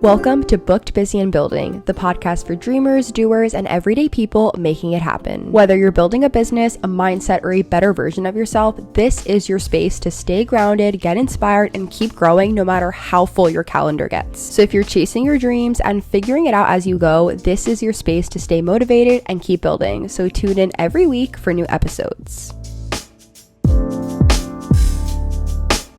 Welcome to Booked, Busy, and Building, the podcast for dreamers, doers, and everyday people making it happen. Whether you're building a business, a mindset, or a better version of yourself, this is your space to stay grounded, get inspired, and keep growing no matter how full your calendar gets. So if you're chasing your dreams and figuring it out as you go, this is your space to stay motivated and keep building. So tune in every week for new episodes.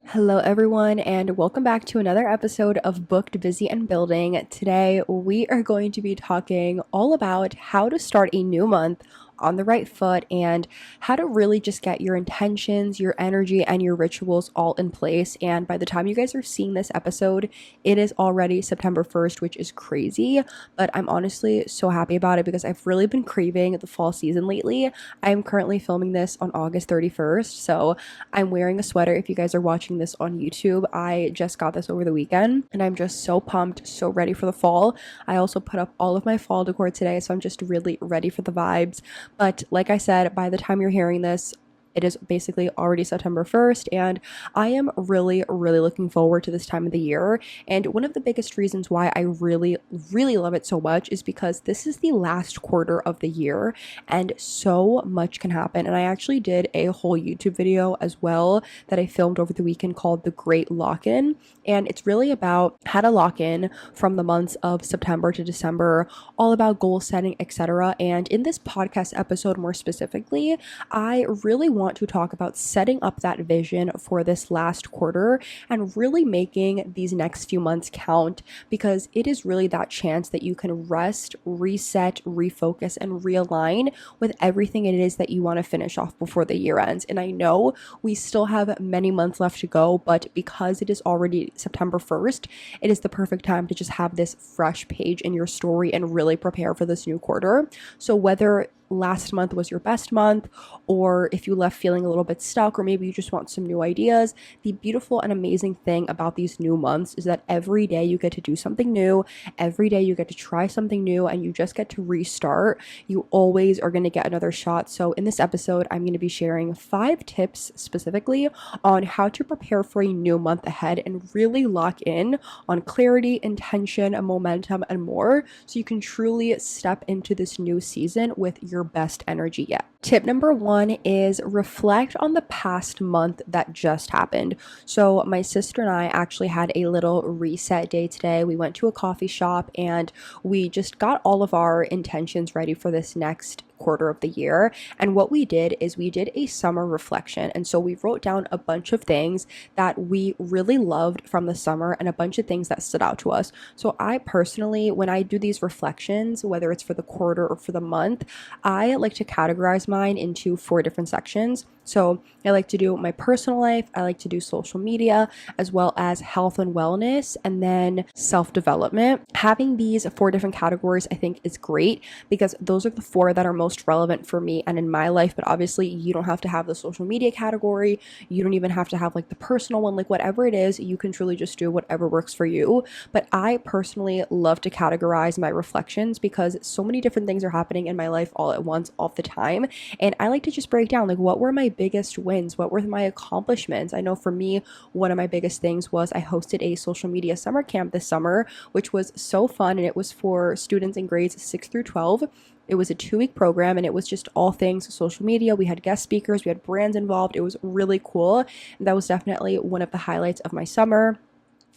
Hello everyone, and welcome back to another episode of Booked, Busy, and Building. Today we are going to be talking all about how to start a new month on the right foot and how to really just get your intentions, your energy, and your rituals all in place. And by the time you guys are seeing this episode, it is already September 1st, which is crazy, but I'm honestly so happy about it because I've really been craving the fall season lately. I'm currently filming this on August 31st, so I'm wearing a sweater. If you guys are watching this on YouTube, I just got this over the weekend and I'm just so pumped, so ready for the fall. I also put up all of my fall decor today, so I'm just really ready for the vibes. But like I said, by the time you're hearing this, it is basically already September 1st, and I am really looking forward to this time of the year. And one of the biggest reasons why I really love it so much is because this is the last quarter of the year, and so much can happen. And I actually did a whole YouTube video as well that I filmed over the weekend called The Great Lock-In, and it's really about how to lock in from the months of September to December, all about goal setting, etc. And in this podcast episode more specifically, I really want to talk about setting up that vision for this last quarter and really making these next few months count, because it is really that chance that you can rest, reset, refocus, and realign with everything it is that you want to finish off before the year ends. And I know we still have many months left to go, but because it is already September 1st, it is the perfect time to just have this fresh page in your story and really prepare for this new quarter. So whether last month was your best month, or if you left feeling a little bit stuck, or maybe you just want some new ideas, the beautiful and amazing thing about these new months is that every day you get to do something new, every day you get to try something new, and you just get to restart. You always are going to get another shot. So in this episode, I'm going to be sharing 5 tips specifically on how to prepare for a new month ahead and really lock in on clarity, intention, and momentum, and more, so you can truly step into this new season with your best energy yet. Tip number 1 is reflect on the past month that just happened. So my sister and I actually had a little reset day today. We went to a coffee shop and we just got all of our intentions ready for this next quarter of the year. And what we did is we did a summer reflection. And so we wrote down a bunch of things that we really loved from the summer and a bunch of things that stood out to us. So I personally, when I do these reflections, whether it's for the quarter or for the month, I like to categorize mine into 4 different sections. So I like to do my personal life, I like to do social media, as well as health and wellness, and then self-development. Having these 4 different categories I think is great because those are the 4 that are most relevant for me and in my life. But obviously you don't have to have the social media category, you don't even have to have like the personal one, like whatever it is, you can truly just do whatever works for you. But I personally love to categorize my reflections because so many different things are happening in my life all at once, all the time, and I like to just break down like what were my biggest wins, what were my accomplishments. I know for me, one of my biggest things was I hosted a social media summer camp this summer, which was so fun, and it was for students in grades 6 through 12. It was a 2-week program and it was just all things social media. We had guest speakers, we had brands involved. It was really cool. And that was definitely one of the highlights of my summer.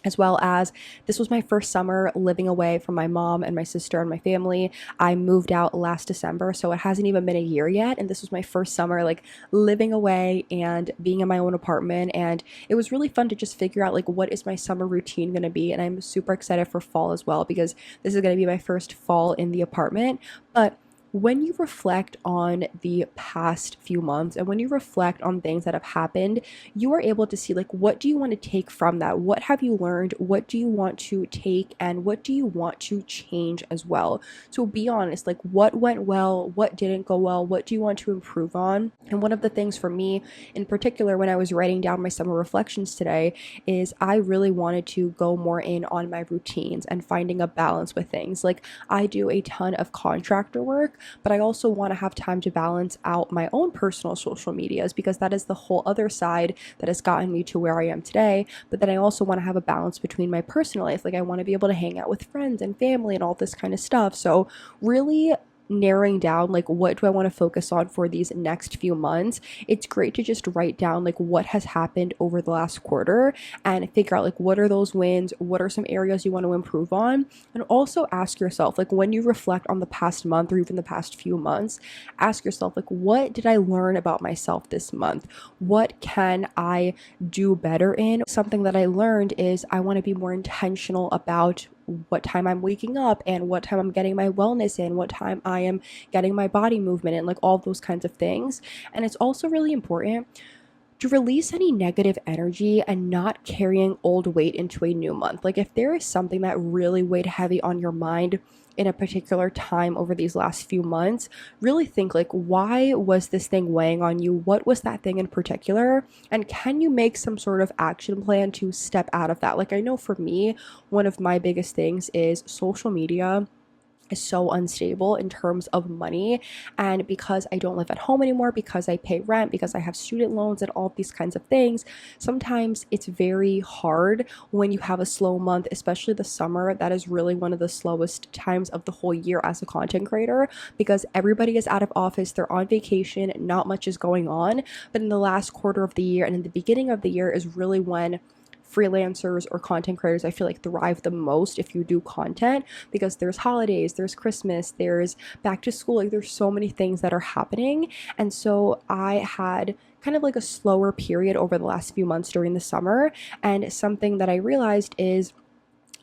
As well as this was my first summer living away from my mom and my sister and my family. I moved out last December, so it hasn't even been a year yet. And this was my first summer like living away and being in my own apartment. And it was really fun to just figure out like what is my summer routine going to be. And I'm super excited for fall as well because this is going to be my first fall in the apartment. But when you reflect on the past few months and when you reflect on things that have happened, you are able to see like what do you want to take from that? What have you learned? What do you want to take and what do you want to change as well? So be honest, like what went well, what didn't go well, what do you want to improve on? And one of the things for me in particular when I was writing down my summer reflections today is I really wanted to go more in on my routines and finding a balance with things. Like I do a ton of contractor work, but I also want to have time to balance out my own personal social medias, because that is the whole other side that has gotten me to where I am today. But then I also want to have a balance between my personal life. Like, I want to be able to hang out with friends and family and all this kind of stuff. So really narrowing down, like, what do I want to focus on for these next few months. It's great to just write down like what has happened over the last quarter and figure out like what are those wins, what are some areas you want to improve on. And also ask yourself, like, when you reflect on the past month or even the past few months, ask yourself, like, what did I learn about myself this month? What can I do better in? Something that I learned is I want to be more intentional about what time I'm waking up and what time I'm getting my wellness in, what time I am getting my body movement in, like all those kinds of things. And it's also really important to release any negative energy and not carrying old weight into a new month. Like, if there is something that really weighed heavy on your mind in a particular time over these last few months, really think, like, why was this thing weighing on you? What was that thing in particular? And can you make some sort of action plan to step out of that? Like, I know for me, one of my biggest things is social media is so unstable in terms of money. And because I don't live at home anymore, because I pay rent, because I have student loans and all these kinds of things, sometimes it's very hard when you have a slow month, especially the summer. That is really one of the slowest times of the whole year as a content creator, because everybody is out of office, they're on vacation, not much is going on. But in the last quarter of the year and in the beginning of the year is really when freelancers or content creators, I feel like, thrive the most if you do content, because there's holidays, there's Christmas, there's back to school, like there's so many things that are happening. And so I had kind of like a slower period over the last few months during the summer, and something that I realized is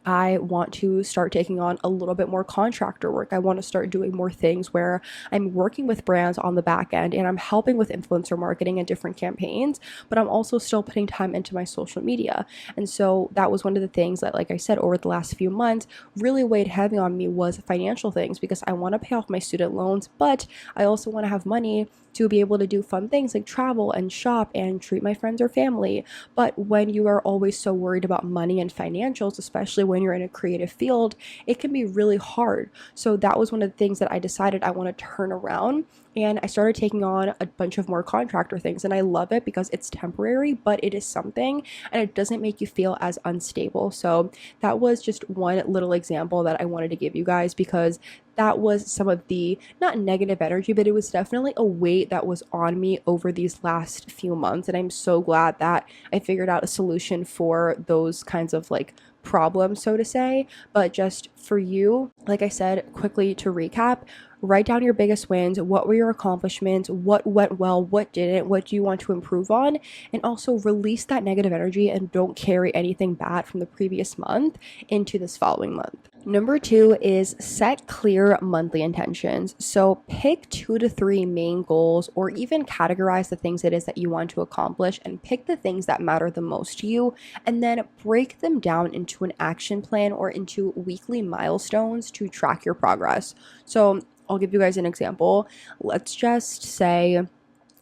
I want to start taking on a little bit more contractor work. I want to start doing more things where I'm working with brands on the back end and I'm helping with influencer marketing and different campaigns, but I'm also still putting time into my social media. And so that was one of the things that, like I said, over the last few months really weighed heavy on me, was financial things, because I want to pay off my student loans, but I also want to have money to be able to do fun things like travel and shop and treat my friends or family. But when you are always so worried about money and financials, especially when you're in a creative field, it can be really hard. So that was one of the things that I decided I want to turn around. And I started taking on a bunch of more contractor things. And I love it because it's temporary, but it is something and it doesn't make you feel as unstable. So that was just one little example that I wanted to give you guys, because that was some of the, not negative energy, but it was definitely a weight that was on me over these last few months. And I'm so glad that I figured out a solution for those kinds of like problems, so to say. But just for you, like I said, quickly to recap, write down your biggest wins. What were your accomplishments? What went well? What didn't? What do you want to improve on? And also release that negative energy and don't carry anything bad from the previous month into this following month. Number 2 is set clear monthly intentions. So pick 2 to 3 main goals, or even categorize the things it is that you want to accomplish and pick the things that matter the most to you, and then break them down into an action plan or into weekly milestones to track your progress. So I'll give you guys an example. Let's just say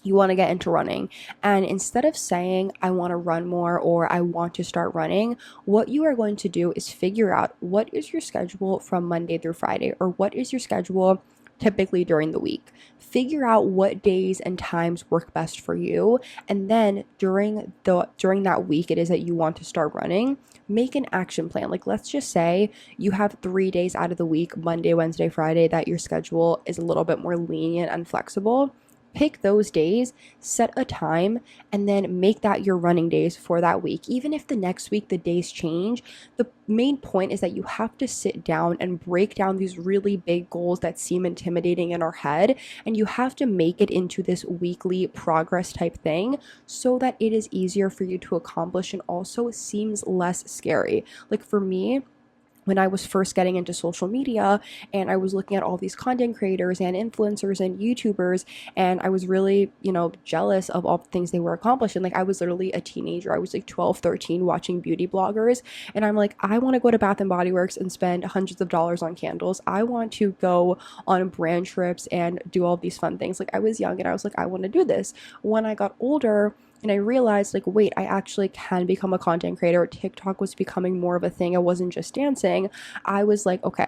you want to get into running, and instead of saying I want to run more or I want to start running, what you are going to do is figure out what is your schedule from Monday through Friday, or what is your schedule typically during the week. Figure out what days and times work best for you, and then during that week it is that you want to start running, make an action plan. Like, let's just say you have 3 days out of the week, Monday, Wednesday, Friday, that your schedule is a little bit more lenient and flexible. Pick those days, set a time, and then make that your running days for that week. Even if the next week the days change, the main point is that you have to sit down and break down these really big goals that seem intimidating in our head, and you have to make it into this weekly progress type thing so that it is easier for you to accomplish and also seems less scary. Like for me, when I was first getting into social media and I was looking at all these content creators and influencers and YouTubers, and I was really, jealous of all the things they were accomplishing. Like, I was literally a teenager. I was like 12, 13 watching beauty bloggers. And I'm like, I want to go to Bath and Body Works and spend hundreds of dollars on candles. I want to go on brand trips and do all these fun things. Like, I was young and I was like, I want to do this. When I got older, and I realized, like, wait, I actually can become a content creator. TikTok was becoming more of a thing. It wasn't just dancing. I was like, okay,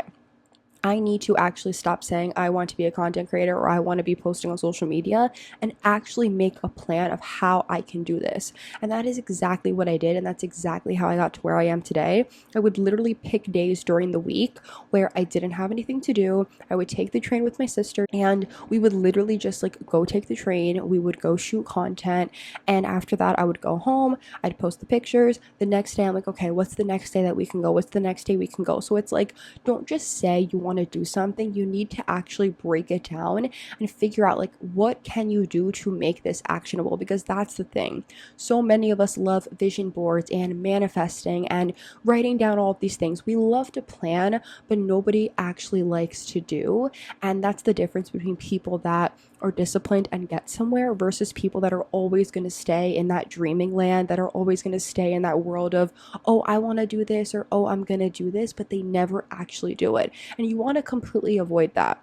I need to actually stop saying I want to be a content creator or I want to be posting on social media and actually make a plan of how I can do this. And that is exactly what I did. And that's exactly how I got to where I am today. I would literally pick days during the week where I didn't have anything to do. I would take the train with my sister and we would literally just like go take the train. We would go shoot content. And after that, I would go home. I'd post the pictures. The next day, I'm like, okay, what's the next day that we can go? What's the next day we can go? So it's like, don't just say you want to do something. You need to actually break it down and figure out like what can you do to make this actionable, because that's the thing. So many of us love vision boards and manifesting and writing down all of these things. We love to plan, but nobody actually likes to do. And that's the difference between people that are disciplined and get somewhere versus people that are always going to stay in that dreaming land, that are always going to stay in that world of, oh, I want to do this, or oh, I'm going to do this, but they never actually do it. And you want to completely avoid that.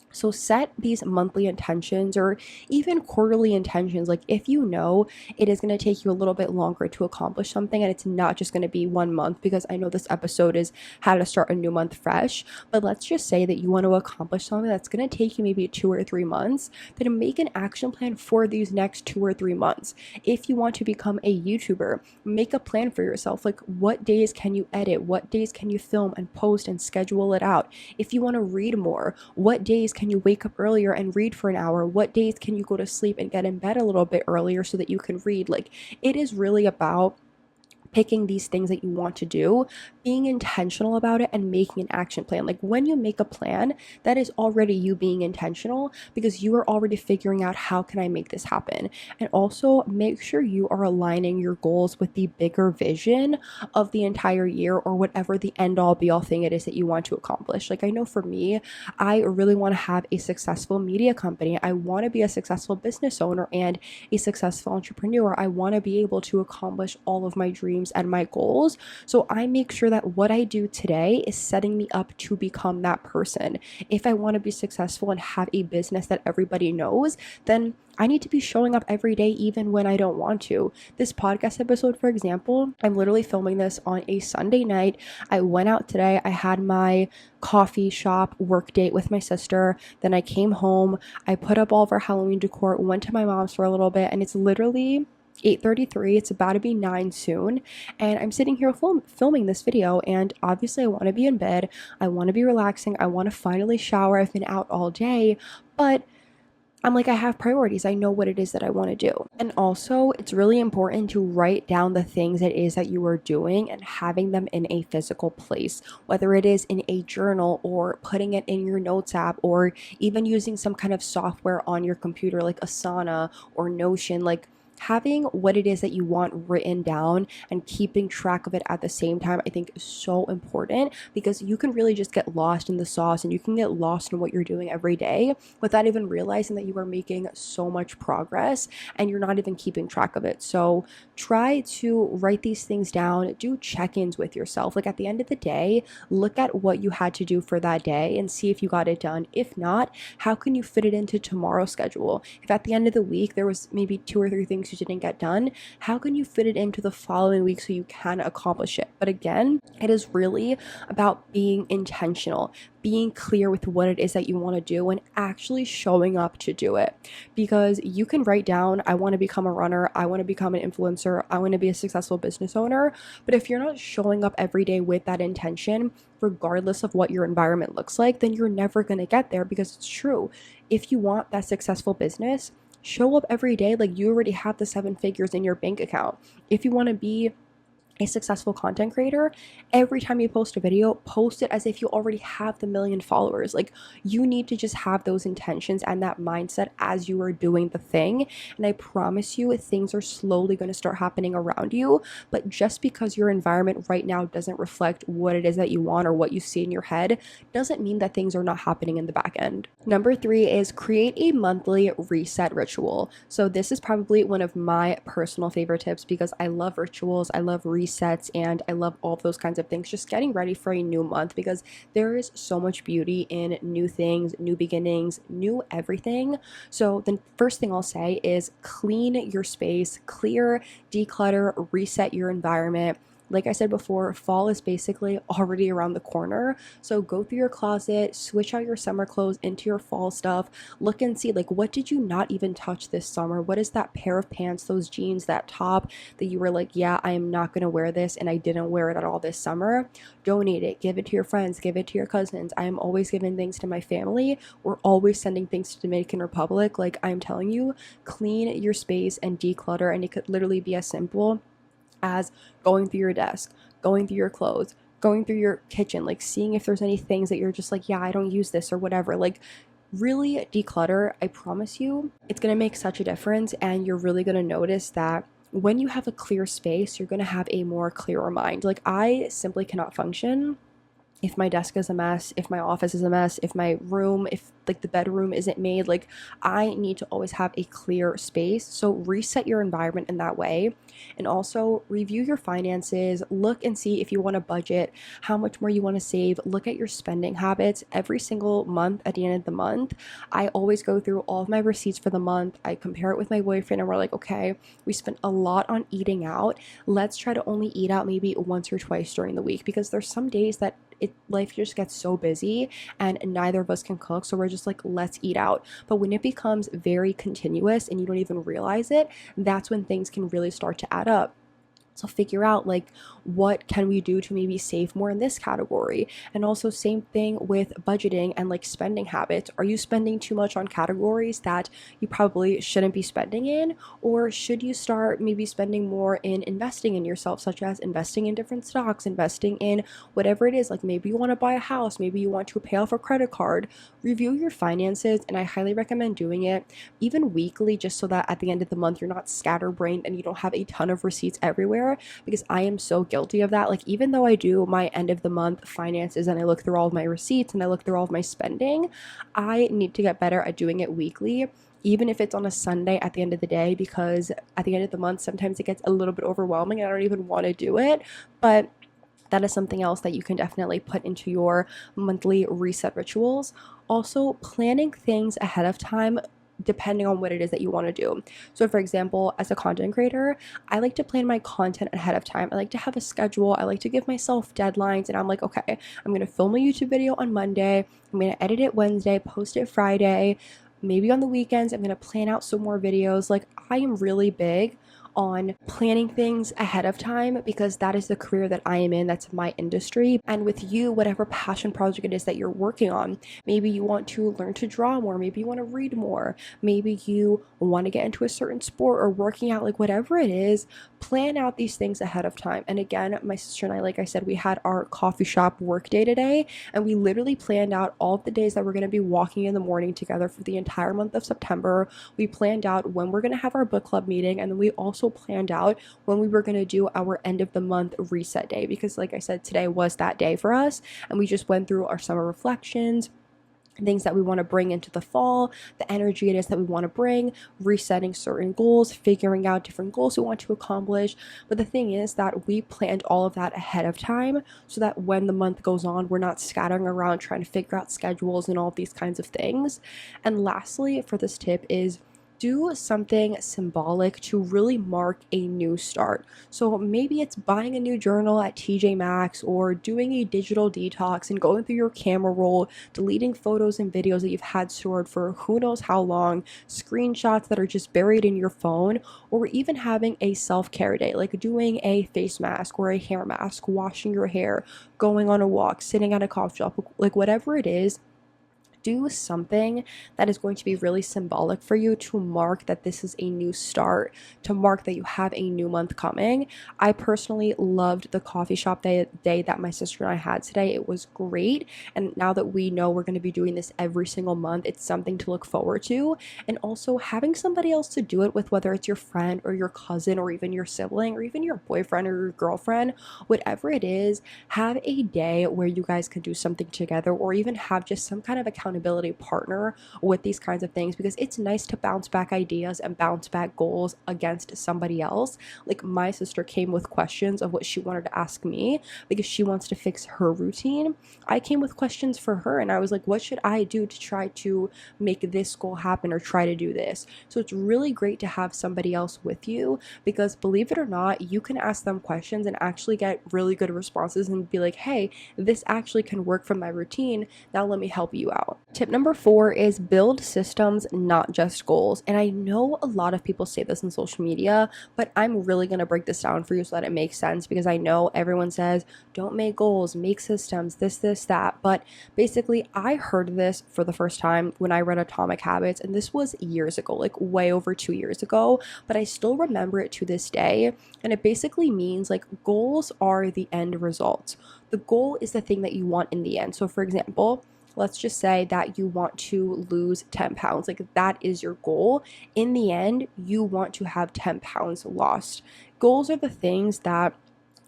So set these monthly intentions or even quarterly intentions. Like if you know it is going to take you a little bit longer to accomplish something and it's not just going to be 1 month, because I know this episode is how to start a new month fresh, but let's just say that you want to accomplish something that's going to take you maybe 2 or 3 months, then make an action plan for these next 2 or 3 months. If you want to become a YouTuber, make a plan for yourself. Like what days can you edit? What days can you film and post and schedule it out? If you want to read more, what days can you wake up earlier and read for an hour? What days can you go to sleep and get in bed a little bit earlier so that you can read? Like it is really about picking these things that you want to do, being intentional about it, and making an action plan. Like when you make a plan, that is already you being intentional because you are already figuring out how can I make this happen. And also make sure you are aligning your goals with the bigger vision of the entire year or whatever the end all be all thing it is that you want to accomplish. Like I know for me, I really want to have a successful media company. I want to be a successful business owner and a successful entrepreneur. I want to be able to accomplish all of my dreams and my goals. So I make sure that what I do today is setting me up to become that person. If I want to be successful and have a business that everybody knows, then I need to be showing up every day, even when I don't want to. This podcast episode, for example, I'm literally filming this on a Sunday night. I went out today. I had my coffee shop work date with my sister. Then I came home. I put up all of our Halloween decor, went to my mom's for a little bit, and it's literally 8:33. It's about to be 9 soon, and I'm sitting here filming this video, and obviously I want to be in bed. I want to be relaxing. I want to finally shower. I've been out all day, but I'm like, I have priorities. I know what it is that I want to do. And also, it's really important to write down the things it is that you are doing and having them in a physical place, whether it is in a journal or putting it in your notes app or even using some kind of software on your computer like Asana or Notion. Like having what it is that you want written down and keeping track of it at the same time, I think is so important, because you can really just get lost in the sauce and you can get lost in what you're doing every day without even realizing that you are making so much progress and you're not even keeping track of it. So try to write these things down, do check-ins with yourself. Like at the end of the day, look at what you had to do for that day and see if you got it done. If not, how can you fit it into tomorrow's schedule? If at the end of the week there was maybe 2 or 3 things you didn't get done, how can you fit it into the following week so you can accomplish it? But again, it is really about being intentional, being clear with what it is that you want to do and actually showing up to do it. Because you can write down, I want to become a runner, I want to become an influencer, I want to be a successful business owner. But if you're not showing up every day with that intention, regardless of what your environment looks like, then you're never going to get there. Because it's true. If you want that successful business, show up every day like you already have the 7 figures in your bank account. If you want to be a successful content creator, every time you post a video, post it as if you already have the 1,000,000 followers. Like you need to just have those intentions and that mindset as you are doing the thing. And I promise you, things are slowly going to start happening around you. But just because your environment right now doesn't reflect what it is that you want or what you see in your head, doesn't mean that things are not happening in the back end. Number 3 is create a monthly reset ritual. So this is probably one of my personal favorite tips because I love rituals. I love resets, and I love all of those kinds of things. Just getting ready for a new month, because there is so much beauty in new things, new beginnings, new everything. So the first thing I'll say is clean your space, clear, declutter, reset your environment. Like I said before, fall is basically already around the corner. So go through your closet, switch out your summer clothes into your fall stuff. Look and see, like, what did you not even touch this summer? What is that pair of pants, those jeans, that top that you were like, yeah, I am not going to wear this and I didn't wear it at all this summer? Donate it, give it to your friends, give it to your cousins. I am always giving things to my family. We're always sending things to Dominican Republic. Like, I'm telling you, clean your space and declutter. And it could literally be as simple as going through your desk, going through your clothes, going through your kitchen, like seeing if there's any things that you're just like, yeah, I don't use this or whatever. Like, really declutter. I promise you, it's going to make such a difference. And you're really going to notice that when you have a clear space, you're going to have a more clearer mind. Like, I simply cannot function if my desk is a mess, if my office is a mess, if my room, if like the bedroom isn't made. Like, I need to always have a clear space. So reset your environment in that way. And also review your finances, look and see if you want to budget, how much more you want to save, look at your spending habits every single month. At the end of the month, I always go through all of my receipts for the month. I compare it with my boyfriend and we're like, okay, we spent a lot on eating out. Let's try to only eat out maybe once or twice during the week, because there's some days that life just gets so busy and neither of us can cook, so we're just like, let's eat out. But when it becomes very continuous and you don't even realize it, that's when things can really start to add up. So figure out, like, what can we do to maybe save more in this category? And also same thing with budgeting and like spending habits. Are you spending too much on categories that you probably shouldn't be spending in? Or should you start maybe spending more in investing in yourself, such as investing in different stocks, investing in whatever it is? Like, maybe you want to buy a house, maybe you want to pay off a credit card. Review your finances, and I highly recommend doing it even weekly, just so that at the end of the month you're not scatterbrained and you don't have a ton of receipts everywhere, because I am so guilty of that. Like, even though I do my end of the month finances and I look through all of my receipts and I look through all of my spending, I need to get better at doing it weekly, even if it's on a Sunday at the end of the day, because at the end of the month sometimes it gets a little bit overwhelming and I don't even want to do it. But that is something else that you can definitely put into your monthly reset rituals. Also, planning things ahead of time depending on what it is that you want to do. So for example, as a content creator, I like to plan my content ahead of time. I like to have a schedule. I like to give myself deadlines, and I'm like, okay, I'm going to film a YouTube video on Monday. I'm going to edit it Wednesday, post it Friday. Maybe on the weekends, I'm going to plan out some more videos. Like, I am really big on planning things ahead of time, because that is the career that I am in. That's my industry. And with you, whatever passion project it is that you're working on, maybe you want to learn to draw more, maybe you want to read more, maybe you want to get into a certain sport or working out, like whatever it is, plan out these things ahead of time. And again, my sister and I, like I said, we had our coffee shop work day today, and we literally planned out all of the days that we're going to be walking in the morning together for the entire month of September. We planned out when we're going to have our book club meeting, and then we also planned out when we were going to do our end of the month reset day, because like I said, today was that day for us, and we just went through our summer reflections, things that we want to bring into the fall, the energy it is that we want to bring, resetting certain goals, figuring out different goals we want to accomplish. But the thing is that we planned all of that ahead of time, so that when the month goes on, we're not scattering around trying to figure out schedules and all these kinds of things. And lastly, for this tip is, do something symbolic to really mark a new start. So maybe it's buying a new journal at TJ Maxx, or doing a digital detox and going through your camera roll, deleting photos and videos that you've had stored for who knows how long, screenshots that are just buried in your phone, or even having a self-care day, like doing a face mask or a hair mask, washing your hair, going on a walk, sitting at a coffee shop, like whatever it is. Do something that is going to be really symbolic for you, to mark that this is a new start, to mark that you have a new month coming. I personally loved the coffee shop day that my sister and I had today. It was great. And now that we know we're going to be doing this every single month, it's something to look forward to. And also having somebody else to do it with, whether it's your friend or your cousin or even your sibling or even your boyfriend or your girlfriend, whatever it is, have a day where you guys can do something together, or even have just some kind of accountability accountability partner with these kinds of things, because it's nice to bounce back ideas and bounce back goals against somebody else. Like my sister came with questions of what she wanted to ask me because she wants to fix her routine. I came with questions for her and I was like, what should I do to try to make this goal happen or try to do this? So it's really great to have somebody else with you, because believe it or not, you can ask them questions and actually get really good responses and be like, hey, this actually can work for my routine. Now let me help you out. Tip number 4 is build systems, not just goals. And I know a lot of people say this on social media, but I'm really going to break this down for you so that it makes sense, because I know everyone says, don't make goals, make systems, this, that. But basically, I heard this for the first time when I read Atomic Habits, and this was years ago, like way over 2 years ago, but I still remember it to this day. And it basically means like goals are the end results. The goal is the thing that you want in the end. So for example, let's just say that you want to lose 10 pounds. Like that is your goal. In the end, you want to have 10 pounds lost. Goals are the things that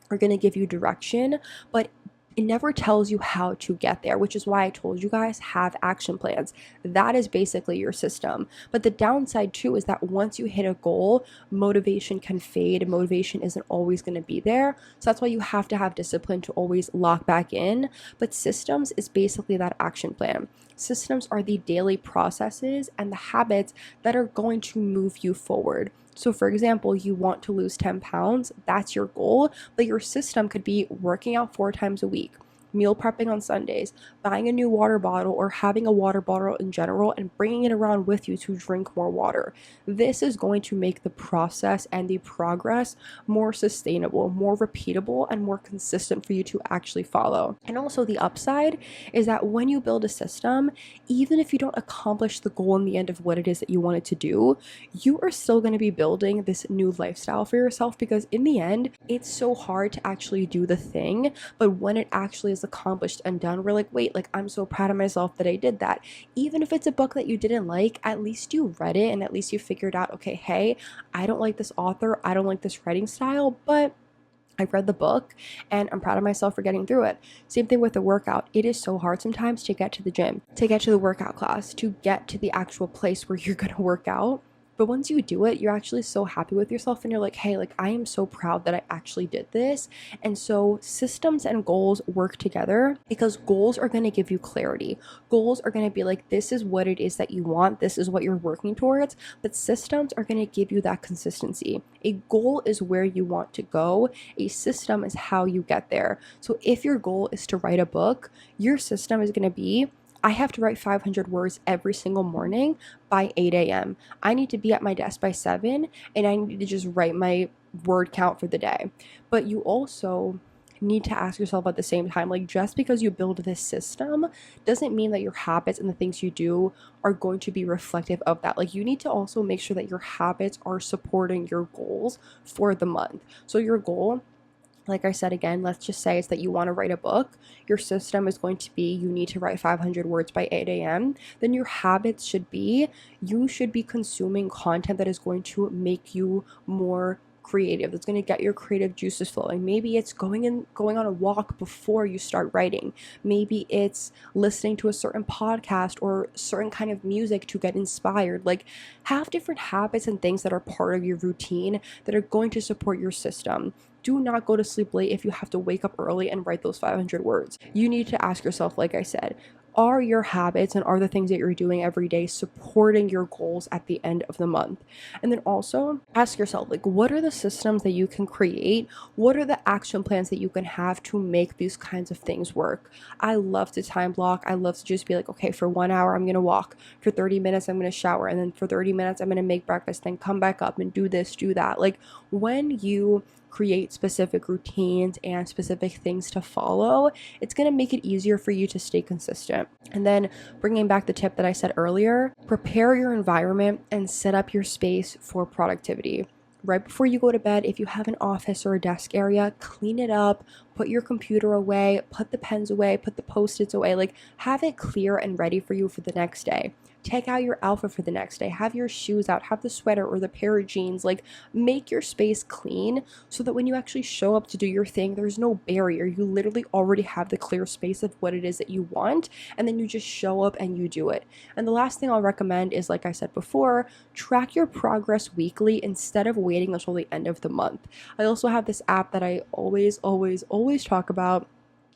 are going to give you direction, but it never tells you how to get there, which is why I told you guys, have action plans. That is basically your system. But the downside too is that once you hit a goal, motivation can fade and motivation isn't always going to be there. So that's why you have to have discipline to always lock back in. But systems is basically that action plan. Systems are the daily processes and the habits that are going to move you forward. So for example, you want to lose 10 pounds, that's your goal, but your system could be working out 4 times a week, meal prepping on Sundays, buying a new water bottle or having a water bottle in general and bringing it around with you to drink more water. This is going to make the process and the progress more sustainable, more repeatable, and more consistent for you to actually follow. And also the upside is that when you build a system, even if you don't accomplish the goal in the end of what it is that you wanted to do, you are still going to be building this new lifestyle for yourself, because in the end, it's so hard to actually do the thing, but when it actually is accomplished and done, we're like, wait, like I'm so proud of myself that I did that. Even if it's a book that you didn't like, at least you read it and at least you figured out, okay, hey, I don't like this author, I don't like this writing style, but I read the book and I'm proud of myself for getting through it. Same thing with the workout. It is so hard sometimes to get to the gym, to get to the workout class, to get to the actual place where you're going to work out. But once you do it, you're actually so happy with yourself and you're like, hey, like I am so proud that I actually did this. And so systems and goals work together, because goals are going to give you clarity. Goals are going to be like, this is what it is that you want. This is what you're working towards. But systems are going to give you that consistency. A goal is where you want to go. A system is how you get there. So if your goal is to write a book, your system is going to be, I have to write 500 words every single morning by 8 a.m. I need to be at my desk by 7 and I need to just write my word count for the day. But you also need to ask yourself at the same time, like just because you build this system doesn't mean that your habits and the things you do are going to be reflective of that. Like you need to also make sure that your habits are supporting your goals for the month. So your goal, like I said again, let's just say it's that you want to write a book. Your system is going to be, you need to write 500 words by 8 a.m. Then your habits should be, you should be consuming content that is going to make you more creative, that's going to get your creative juices flowing. Maybe it's going on a walk before you start writing. Maybe it's listening to a certain podcast or certain kind of music to get inspired. Like have different habits and things that are part of your routine that are going to support your system. Do not go to sleep late if you have to wake up early and write those 500 words. You need to ask yourself, like I said, are your habits and are the things that you're doing every day supporting your goals at the end of the month? And then also ask yourself, like, what are the systems that you can create? What are the action plans that you can have to make these kinds of things work? I love to time block. I love to just be like, okay, for 1 hour, I'm going to walk. For 30 minutes, I'm going to shower. And then for 30 minutes, I'm going to make breakfast, then come back up and do this, do that. Like when you create specific routines and specific things to follow, it's going to make it easier for you to stay consistent. And then bringing back the tip that I said earlier, prepare your environment and set up your space for productivity. Right before you go to bed, if you have an office or a desk area, clean it up, put your computer away, put the pens away, put the post-its away, like have it clear and ready for you for the next day. Take out your outfit for the next day, have your shoes out, have the sweater or the pair of jeans, like make your space clean so that when you actually show up to do your thing, there's no barrier. You literally already have the clear space of what it is that you want, and then you just show up and you do it. And the last thing I'll recommend is, like I said before, track your progress weekly instead of waiting until the end of the month. I also have this app that I always talk about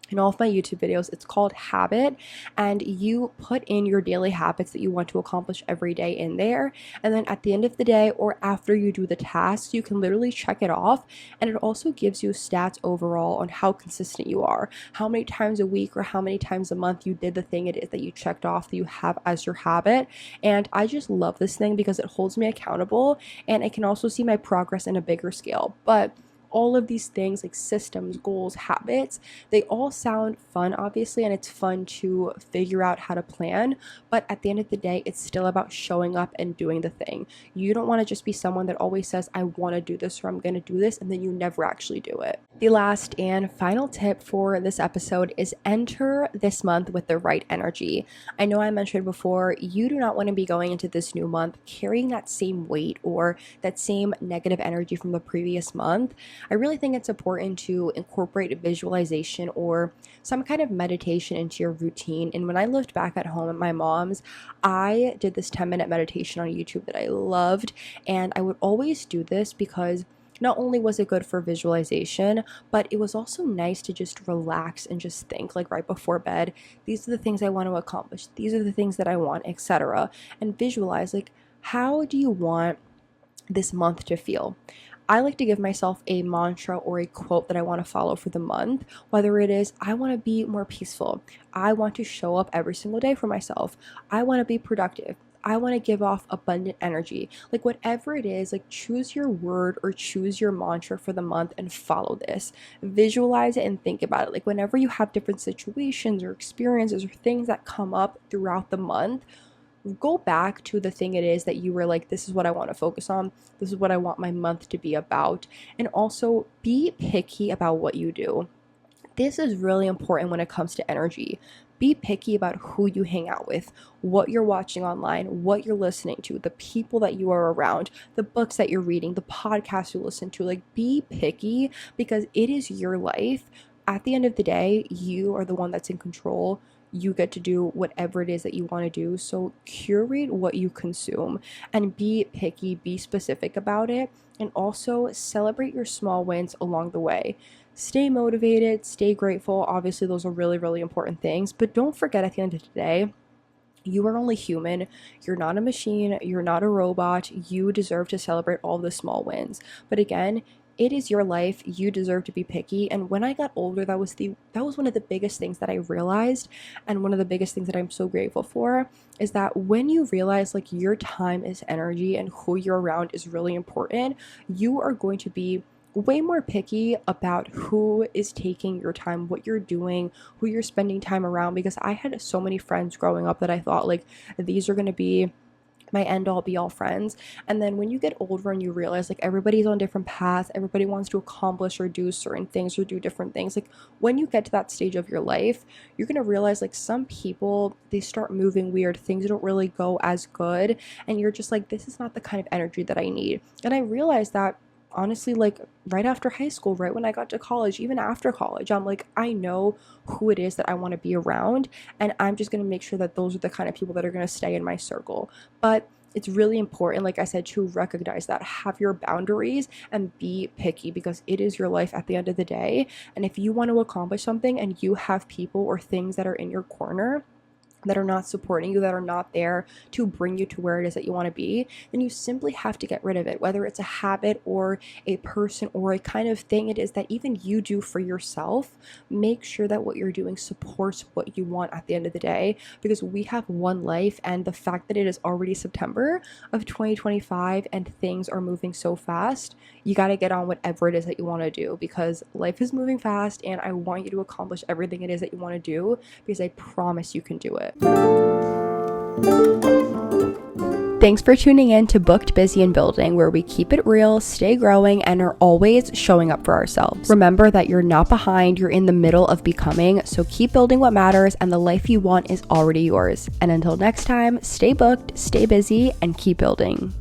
in all of my YouTube videos. It's called Habit, and you put in your daily habits that you want to accomplish every day in there, and then at the end of the day or after you do the tasks, you can literally check it off, and it also gives you stats overall on how consistent you are, how many times a week or how many times a month you did the thing it is that you checked off that you have as your habit. And I just love this thing because it holds me accountable, and I can also see my progress in a bigger scale. But all of these things like systems, goals, habits, they all sound fun, obviously, and it's fun to figure out how to plan. But at the end of the day, it's still about showing up and doing the thing. You don't want to just be someone that always says, I want to do this or I'm going to do this, and then you never actually do it. The last and final tip for this episode is enter this month with the right energy. I know I mentioned before, you do not want to be going into this new month carrying that same weight or that same negative energy from the previous month. I really think it's important to incorporate visualization or some kind of meditation into your routine. And when I lived back at home at my mom's, I did this 10-minute meditation on YouTube that I loved. And I would always do this because not only was it good for visualization, but it was also nice to just relax and just think, like right before bed, these are the things I want to accomplish, these are the things that I want, etc. And visualize, like, how do you want this month to feel? I like to give myself a mantra or a quote that I want to follow for the month, whether it is, I want to be more peaceful, I want to show up every single day for myself, I want to be productive, I want to give off abundant energy. Like whatever it is, like choose your word or choose your mantra for the month and follow this. Visualize it and think about it. Like whenever you have different situations or experiences or things that come up throughout the month, go back to the thing it is that you were like, this is what I want to focus on, this is what I want my month to be about. And also be picky about what you do. This is really important when it comes to energy. Be picky about who you hang out with, what you're watching online, what you're listening to, the people that you are around, the books that you're reading, the podcasts you listen to. Like, be picky because it is your life. At the end of the day, you are the one that's in control. You get to do whatever it is that you want to do. So curate what you consume and be picky, be specific about it, and also celebrate your small wins along the way. Stay motivated, stay grateful. Obviously, those are really, really important things, but don't forget at the end of the day, you are only human. You're not a machine. You're not a robot. You deserve to celebrate all the small wins. But again, it is your life. You deserve to be picky. And when I got older, that was one of the biggest things that I realized, and one of the biggest things that I'm so grateful for is that when you realize like your time is energy and who you're around is really important, you are going to be way more picky about who is taking your time, what you're doing, who you're spending time around. Because I had so many friends growing up that I thought like these are going to be my end all be all friends. And then when you get older and you realize like everybody's on different paths, everybody wants to accomplish or do certain things or do different things, like when you get to that stage of your life, you're going to realize like some people, they start moving weird, things don't really go as good, and you're just like, this is not the kind of energy that I need. And I realized that honestly, like right after high school, right when I got to college, even after college, I'm like, I know who it is that I want to be around, and I'm just going to make sure that those are the kind of people that are going to stay in my circle. But it's really important, like I said, to recognize that, have your boundaries and be picky because it is your life at the end of the day. And if you want to accomplish something and you have people or things that are in your corner that are not supporting you, that are not there to bring you to where it is that you want to be, then you simply have to get rid of it, whether it's a habit or a person or a kind of thing it is that even you do for yourself. Make sure that what you're doing supports what you want at the end of the day, because we have one life, and the fact that it is already September of 2025 and things are moving so fast, you got to get on whatever it is that you want to do, because life is moving fast and I want you to accomplish everything it is that you want to do, because I promise you can do it. Thanks for tuning in to Booked, Busy, and Building, where we keep it real, stay growing, and are always showing up for ourselves. Remember that you're not behind, you're in the middle of becoming, so keep building what matters, and the life you want is already yours. And until next time, stay booked, stay busy, and keep building.